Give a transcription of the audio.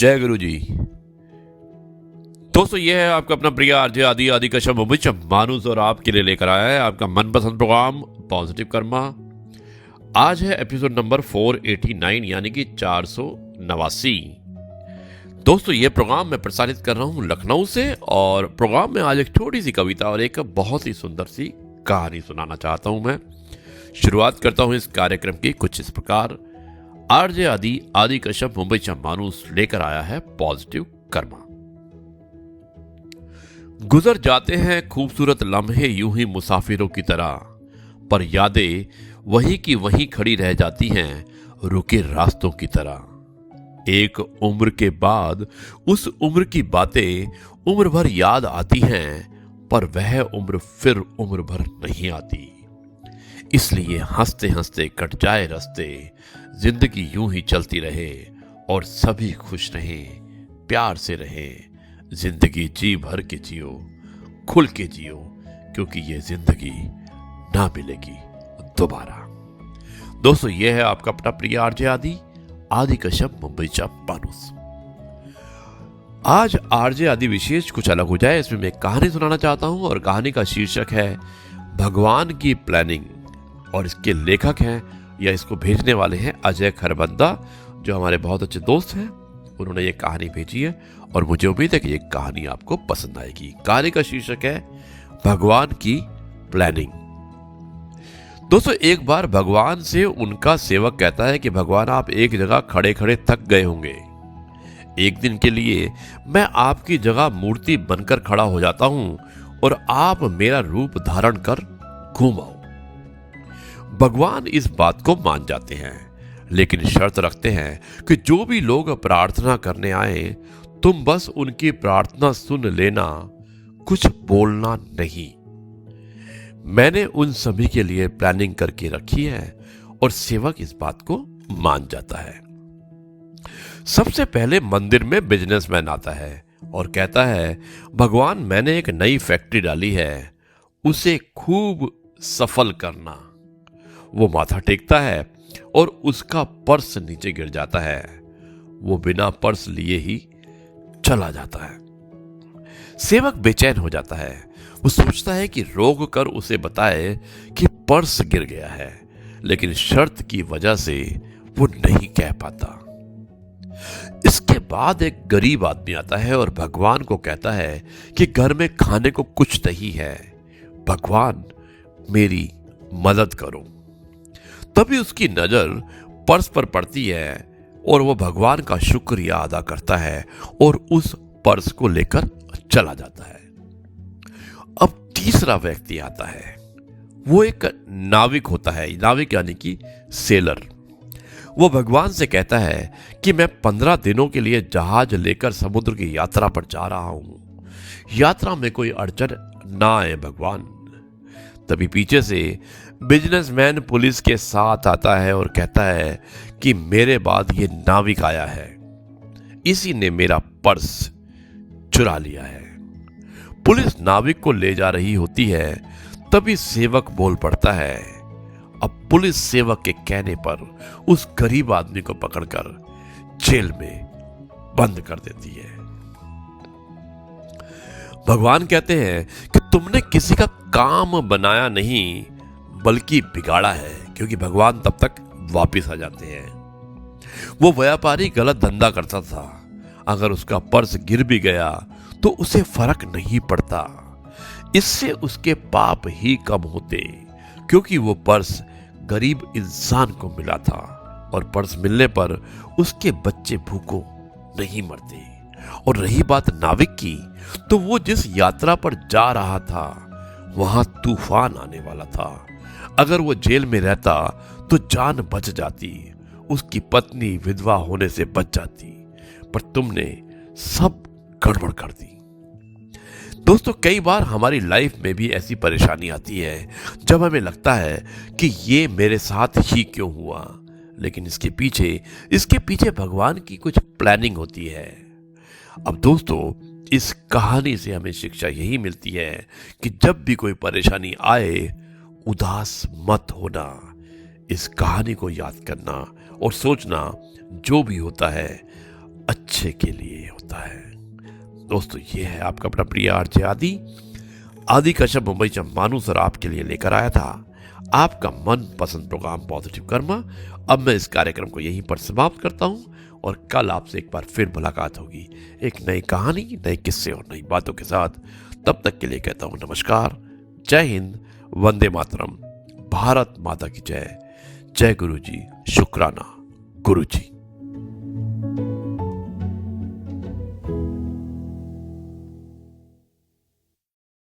जय गुरु जी। दोस्तों ये है आपका अपना प्रिय आरजे आदि आदि कश्यप मुंबई मानुस और आपके लिए लेकर आया है आपका मनपसंद प्रोग्राम पॉजिटिव कर्मा। आज है एपिसोड नंबर 489 यानी कि 489। दोस्तों ये प्रोग्राम मैं प्रसारित कर रहा हूं लखनऊ से और प्रोग्राम में आज एक छोटी सी कविता और एक बहुत ही सुंदर सी कहानी सुनाना चाहता हूं। मैं शुरुआत करता हूं इस कार्यक्रम की कुछ इस प्रकार। आरजे आदि आदि कश्यप मुंबई मानुस लेकर आया है पॉजिटिव कर्मा। गुजर जाते हैं खूबसूरत लम्हे यूं ही मुसाफिरों की तरह, पर यादें वही की वहीं खड़ी रह जाती हैं रुके रास्तों की तरह। एक उम्र के बाद उस उम्र की बातें उम्र भर याद आती हैं, पर वह उम्र फिर उम्र भर नहीं आती। इसलिए हंसते हंसते कट जाए रास्ते, जिंदगी यूं ही चलती रहे और सभी खुश रहें, प्यार से रहें। जिंदगी जी भर के जियो, खुल के जियो, क्योंकि ये जिंदगी ना मिलेगी दोबारा। दोस्तों ये है आपका अपना प्रिय आरजे आदि आदि कश्यप मुंबई मानुस। आज आरजे आदि विशेष कुछ अलग हो जाए, इसमें मैं एक कहानी सुनाना चाहता हूं और कहानी का शीर्षक है भगवान की प्लानिंग। और इसके लेखक हैं या इसको भेजने वाले हैं अजय खरबंदा, जो हमारे बहुत अच्छे दोस्त हैं। उन्होंने ये कहानी भेजी है और मुझे उम्मीद है कि ये कहानी आपको पसंद आएगी। कहानी का शीर्षक है भगवान की प्लानिंग। दोस्तों एक बार भगवान से उनका सेवक कहता है कि भगवान आप एक जगह खड़े खड़े थक गए होंगे, एक दिन के लिए मैं आपकी जगह मूर्ति बनकर खड़ा हो जाता हूं और आप मेरा रूप धारण कर घूम आओ। भगवान इस बात को मान जाते हैं, लेकिन शर्त रखते हैं कि जो भी लोग प्रार्थना करने आए तुम बस उनकी प्रार्थना सुन लेना, कुछ बोलना नहीं। मैंने उन सभी के लिए प्लानिंग करके रखी है और सेवक इस बात को मान जाता है। सबसे पहले मंदिर में बिजनेसमैन आता है और कहता है भगवान मैंने एक नई फैक्ट्री डाली है, उसे खूब सफल करना। वो माथा टेकता है और उसका पर्स नीचे गिर जाता है। वो बिना पर्स लिए ही चला जाता है। सेवक बेचैन हो जाता है। वो सोचता है कि रोक कर उसे बताए कि पर्स गिर गया है, लेकिन शर्त की वजह से वो नहीं कह पाता। इसके बाद एक गरीब आदमी आता है और भगवान को कहता है कि घर में खाने को कुछ नहीं है, भगवान मेरी मदद करो। तभी उसकी नजर पर्स पर पड़ती है और वो भगवान का शुक्रिया अदा करता है और उस पर्स को लेकर चला जाता है। अब तीसरा व्यक्ति आता है। वो एक नाविक होता है, नाविक यानी कि सेलर। वो भगवान से कहता है कि मैं 15 दिनों के लिए जहाज लेकर समुद्र की यात्रा पर जा रहा हूं, यात्रा में कोई अड़चन ना आए भगवान। तभी पीछे से बिजनेसमैन पुलिस के साथ आता है और कहता है कि मेरे बाद ये नाविक आया है, इसी ने मेरा पर्स चुरा लिया है। पुलिस नाविक को ले जा रही होती है, तभी सेवक बोल पड़ता है। अब पुलिस सेवक के कहने पर उस गरीब आदमी को पकड़कर जेल में बंद कर देती है। भगवान कहते हैं कि तुमने किसी का काम बनाया नहीं बल्कि बिगाड़ा है, क्योंकि भगवान तब तक वापस आ जाते हैं। वो व्यापारी गलत धंधा करता था, अगर उसका पर्स गिर भी गया तो उसे फर्क नहीं पड़ता, इससे उसके पाप ही कम होते, क्योंकि वो पर्स गरीब इंसान को मिला था और पर्स मिलने पर उसके बच्चे भूखों नहीं मरते। और रही बात नाविक की, तो वो जिस यात्रा पर जा रहा था वहां तूफान आने वाला था। अगर वो जेल में रहता तो जान बच जाती, उसकी पत्नी विधवा होने से बच जाती, पर तुमने सब गड़बड़ कर दी। दोस्तों कई बार हमारी लाइफ में भी ऐसी परेशानी आती है जब हमें लगता है कि ये मेरे साथ ही क्यों हुआ, लेकिन इसके पीछे भगवान की कुछ प्लानिंग होती है। अब दोस्तों इस कहानी से हमें शिक्षा यही मिलती है कि जब भी कोई परेशानी आए उदास मत होना। इस कहानी को याद करना और सोचना जो भी होता है अच्छे के लिए होता है। दोस्तों, ये है आपका अपना प्रिय आरजे आदि। आदि कश्यप मुंबई से मानू सर आपके लिए लेकर आया था आपका मन पसंद प्रोग्राम पॉजिटिव कर्मा। अब मैं इस कार्यक्रम को यहीं पर समाप्त करता हूं और कल आपसे एक बार फिर मुलाकात होगी एक नई कहानी, नए किस्से और नई बातों के साथ। तब तक के लिए कहता हूं नमस्कार, जय हिंद, वंदे मातरम, भारत माता की जय। जय गुरु जी, शुक्राना गुरु जी।